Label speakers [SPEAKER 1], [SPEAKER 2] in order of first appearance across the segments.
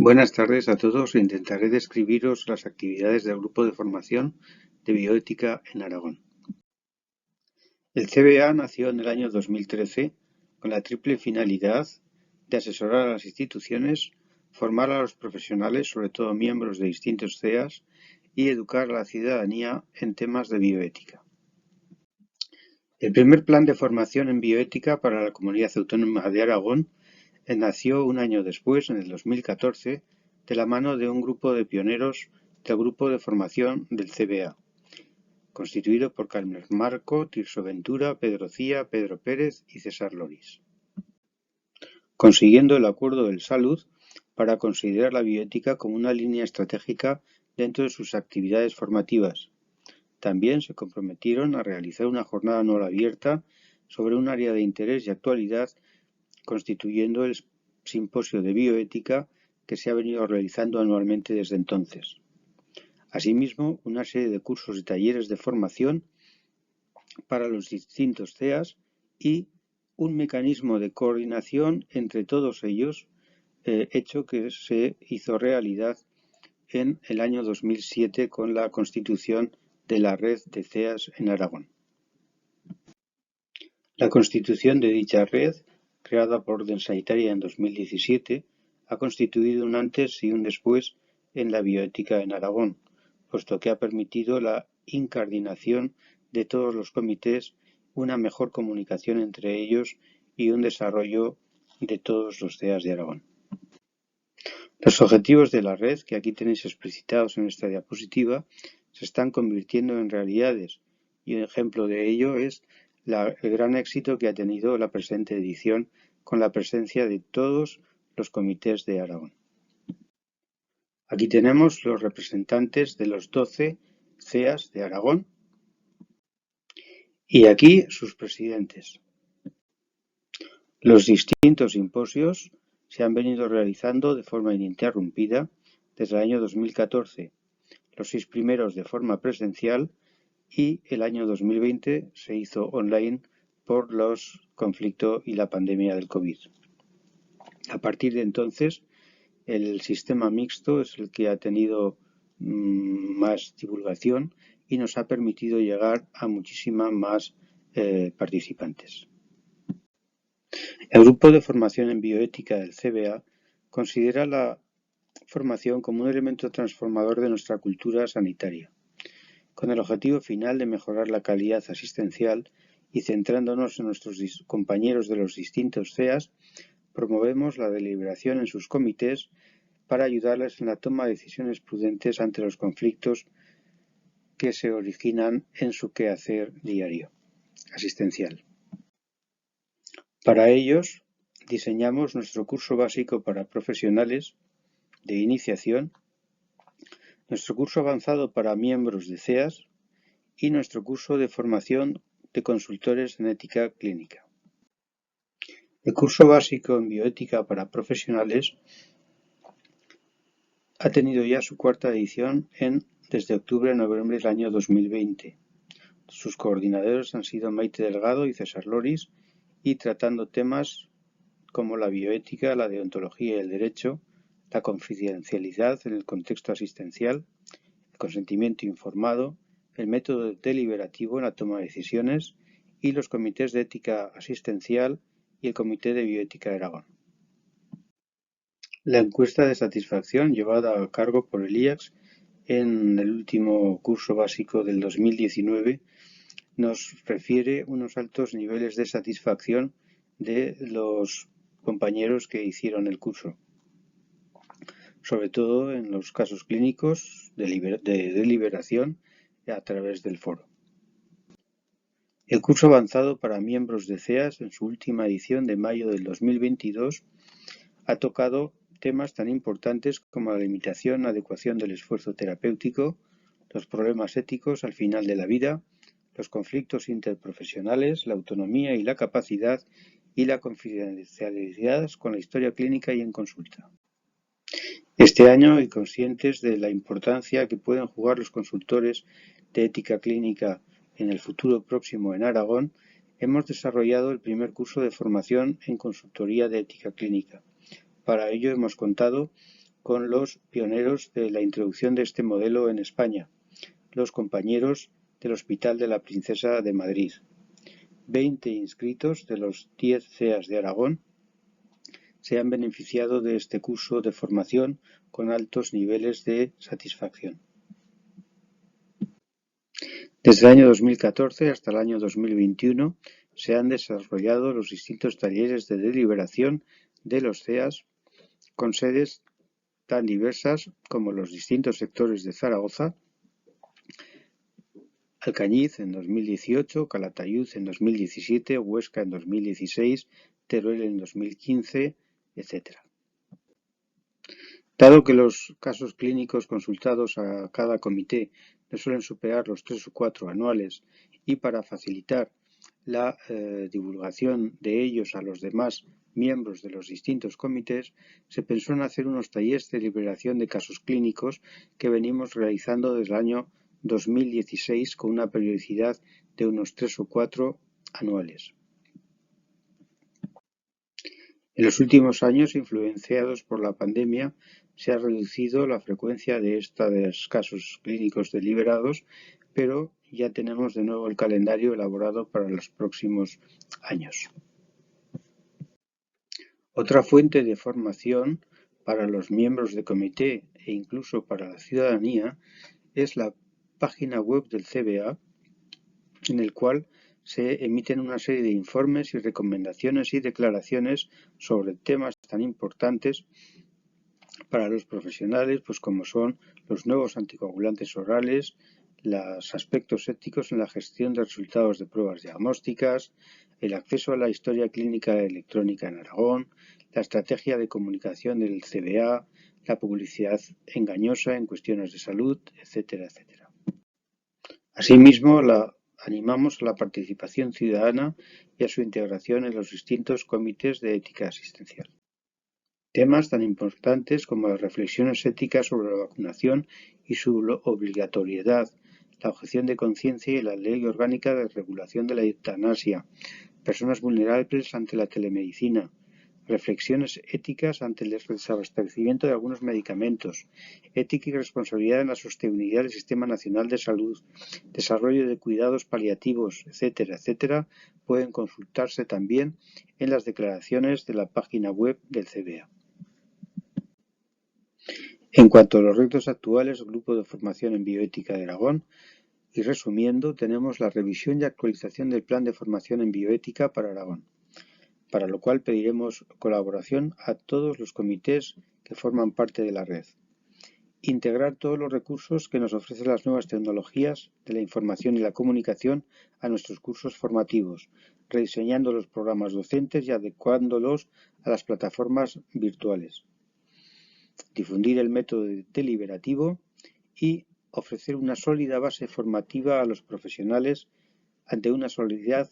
[SPEAKER 1] Buenas tardes a todos. Intentaré describiros las actividades del Grupo de Formación de Bioética en Aragón. El CBA nació en el año 2013 con la triple finalidad de asesorar a las instituciones, formar a los profesionales, sobre todo miembros de distintos CEAs, y educar a la ciudadanía en temas de bioética. El primer plan de formación en bioética para la Comunidad Autónoma de Aragón nació un año después, en el 2014, de la mano de un grupo de pioneros del Grupo de Formación del CBA, constituido por Carmen Marco, Tirso Ventura, Pedro Cía, Pedro Pérez y César Loris, consiguiendo el Acuerdo del Salud para considerar la bioética como una línea estratégica dentro de sus actividades formativas. También se comprometieron a realizar una jornada anual abierta sobre un área de interés y actualidad, constituyendo el Simposio de Bioética que se ha venido realizando anualmente desde entonces. Asimismo, una serie de cursos y talleres de formación para los distintos CEAs y un mecanismo de coordinación entre todos ellos, hecho que se hizo realidad en el año 2007 con la constitución de la red de CEAs en Aragón. La constitución de dicha red, creada por Orden Sanitaria en 2017, ha constituido un antes y un después en la bioética en Aragón, puesto que ha permitido la incardinación de todos los comités, una mejor comunicación entre ellos y un desarrollo de todos los CEAs de Aragón. Los objetivos de la red, que aquí tenéis explicitados en esta diapositiva, se están convirtiendo en realidades, y un ejemplo de ello es el gran éxito que ha tenido la presente edición con la presencia de todos los comités de Aragón. Aquí tenemos los representantes de los 12 CEAs de Aragón y aquí sus presidentes. Los distintos simposios se han venido realizando de forma ininterrumpida desde el año 2014, los 6 primeros de forma presencial y el año 2020 se hizo online por los conflictos y la pandemia del COVID. A partir de entonces, el sistema mixto es el que ha tenido más divulgación y nos ha permitido llegar a muchísimas más participantes. El Grupo de Formación en Bioética del CBA considera la formación como un elemento transformador de nuestra cultura sanitaria, con el objetivo final de mejorar la calidad asistencial y centrándonos en nuestros compañeros de los distintos CEAs, promovemos la deliberación en sus comités para ayudarles en la toma de decisiones prudentes ante los conflictos que se originan en su quehacer diario asistencial. Para ellos, diseñamos nuestro curso básico para profesionales de iniciación, nuestro curso avanzado para miembros de CEAs y nuestro curso de formación de consultores en ética clínica. El curso básico en bioética para profesionales ha tenido ya su cuarta edición desde octubre a noviembre del año 2020. Sus coordinadores han sido Maite Delgado y César Loris, y tratando temas como la bioética, la deontología y el derecho, la confidencialidad en el contexto asistencial, el consentimiento informado, el método deliberativo en la toma de decisiones y los comités de ética asistencial y el Comité de Bioética de Aragón. La encuesta de satisfacción llevada a cabo por el IACS en el último curso básico del 2019 nos refiere unos altos niveles de satisfacción de los compañeros que hicieron el curso, sobre todo en los casos clínicos de deliberación a través del foro. El curso avanzado para miembros de CEAS en su última edición de mayo del 2022 ha tocado temas tan importantes como la limitación, adecuación del esfuerzo terapéutico, los problemas éticos al final de la vida, los conflictos interprofesionales, la autonomía y la capacidad y la confidencialidad con la historia clínica y en consulta. Este año, y conscientes de la importancia que pueden jugar los consultores de ética clínica en el futuro próximo en Aragón, hemos desarrollado el primer curso de formación en consultoría de ética clínica. Para ello hemos contado con los pioneros de la introducción de este modelo en España, los compañeros del Hospital de la Princesa de Madrid. 20 inscritos de los 10 CEAs de Aragón se han beneficiado de este curso de formación con altos niveles de satisfacción. Desde el año 2014 hasta el año 2021 se han desarrollado los distintos talleres de deliberación de los CEAs con sedes tan diversas como los distintos sectores de Zaragoza, Alcañiz en 2018, Calatayud en 2017, Huesca en 2016, Teruel en 2015, etc. Dado que los casos clínicos consultados a cada comité no suelen superar los 3 o 4 anuales y para facilitar la divulgación de ellos a los demás miembros de los distintos comités, se pensó en hacer unos talleres de deliberación de casos clínicos que venimos realizando desde el año 2016 con una periodicidad de unos 3 o 4 anuales. En los últimos años, influenciados por la pandemia, se ha reducido la frecuencia de estos casos clínicos deliberados, pero ya tenemos de nuevo el calendario elaborado para los próximos años. Otra fuente de formación para los miembros del comité e incluso para la ciudadanía es la página web del CBA, en el cual se emiten una serie de informes y recomendaciones y declaraciones sobre temas tan importantes para los profesionales, pues como son los nuevos anticoagulantes orales, los aspectos éticos en la gestión de resultados de pruebas diagnósticas, el acceso a la historia clínica electrónica en Aragón, la estrategia de comunicación del CBA, la publicidad engañosa en cuestiones de salud, etcétera, etcétera. Asimismo, animamos a la participación ciudadana y a su integración en los distintos comités de ética asistencial. Temas tan importantes como las reflexiones éticas sobre la vacunación y su obligatoriedad, la objeción de conciencia y la ley orgánica de regulación de la eutanasia, personas vulnerables ante la telemedicina, reflexiones éticas ante el desabastecimiento de algunos medicamentos, ética y responsabilidad en la sostenibilidad del Sistema Nacional de Salud, desarrollo de cuidados paliativos, etcétera, etcétera, pueden consultarse también en las declaraciones de la página web del CBA. En cuanto a los retos actuales del Grupo de Formación en Bioética de Aragón, y resumiendo, tenemos la revisión y actualización del Plan de Formación en Bioética para Aragón, para lo cual pediremos colaboración a todos los comités que forman parte de la red. Integrar todos los recursos que nos ofrecen las nuevas tecnologías de la información y la comunicación a nuestros cursos formativos, rediseñando los programas docentes y adecuándolos a las plataformas virtuales. Difundir el método deliberativo y ofrecer una sólida base formativa a los profesionales ante una sociedad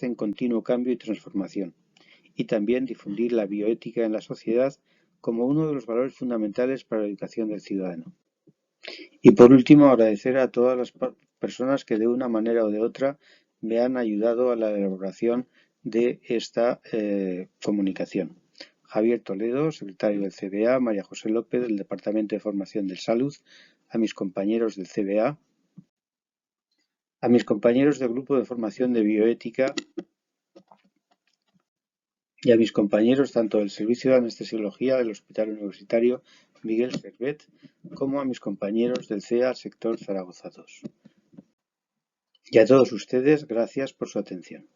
[SPEAKER 1] en continuo cambio y transformación, y también difundir la bioética en la sociedad como uno de los valores fundamentales para la educación del ciudadano. Y por último, agradecer a todas las personas que de una manera o de otra me han ayudado a la elaboración de esta comunicación. Javier Toledo, secretario del CBA, María José López, del Departamento de Formación del Salud, a mis compañeros del CBA, a mis compañeros del Grupo de Formación de Bioética y a mis compañeros tanto del Servicio de Anestesiología del Hospital Universitario Miguel Servet como a mis compañeros del CEA Sector Zaragoza II. Y a todos ustedes, gracias por su atención.